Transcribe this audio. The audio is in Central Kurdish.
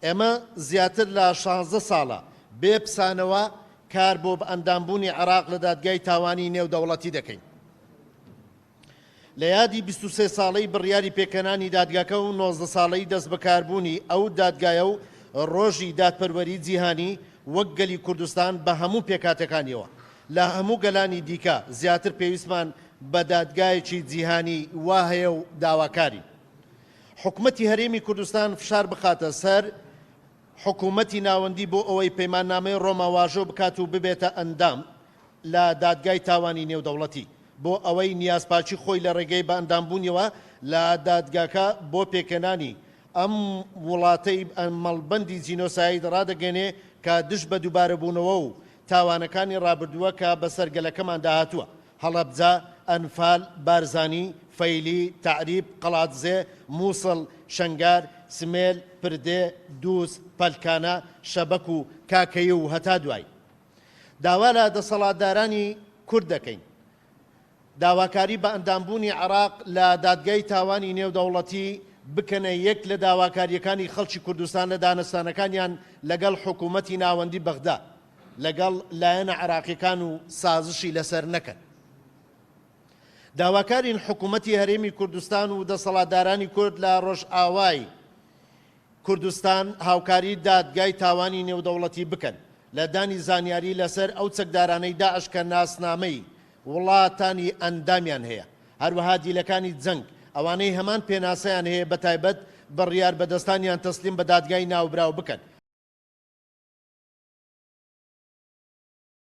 ئێمە زیاتر لە 16 ساڵە بێپسانەوە کار بۆ بە ئەندامبوونی عێراق لە دادگای تاوانی نێودەوڵەتی دەکەین. لە یادی 23 ساڵەی بڕیاری پێکەنانی دادگاکە و 19 ساڵەی دەست بەکاربوونی ئەو دادگایە و ڕۆژی دادپەروەری جیهانی وەک گەلی کوردستان بە هەموو پێکاتەکانیەوە لە هەموو گەلانی دیکە زیاتر پێویستمان بە دادگایەکی جیهانی وا هەیە و داواکاری. حکوومەتی هەرێمی کوردستان فشار بخاتە سەر حکوومەتی ناوەندی بۆ ئەوەی پەیماننامەی ڕۆماواژۆ بکات و ببێتە ئەندام لە دادگای تاوانی نێودەوڵەتی بۆ ئەوەی نیازپاچی خۆی لە ڕێگەی بە ئەندامبوونیەوە لە دادگاکە بۆ پێکەنانی ئەم وڵاتەی مەڵبەندی جینۆساید ڕادەگەنێ کە دش بە دووبارەبوونەوە و تاوانەکانی ڕابردووە کە بە سەرگەلەکەمان داهاتووە: هەڵەبجە، ئەنفال، بارزانی، فەیلی، تعریب، قەڵاتزێ، مووسڵ، شەنگار، سمێل، پردێ، دووس، پەلکانە، شەبەک و کاکەیە و هەتا دوای. داوا لە دەسەڵاتدارانی کورد دەکەین داواکاری بە ئەندامبوونی عێراق لە دادگای تاوانی نێودەوڵەتی بکەنە یەک لە داواکاریەکانی خەڵکی کوردستان لە دانەستانەکانیان لەگەڵ حکوومەتی ناوەندی بەغدا لەگەڵ لایەنە عێراقیەکان و سازشی لەسەر نەکەن. داواکارین حکوومەتی هەرێمی کوردستان و دەسەڵاتدارانی کورد لە ڕۆژئاوای کوردستان هاوکاری دادگای تاوانی نێودەوڵەتی بکەن لە دانی زانیاری لەسەر ئەو چەکدارانەی داعش کە ناسنامەی وڵاتانی ئەندامیان هەیە، هەروەها دیلەکانی جەنگ ئەوانەی هەمان پێناسەیان هەیە بەتایبەت بڕیار بەدەستانیان تەسلیم بە دادگای ناوبراو بکەن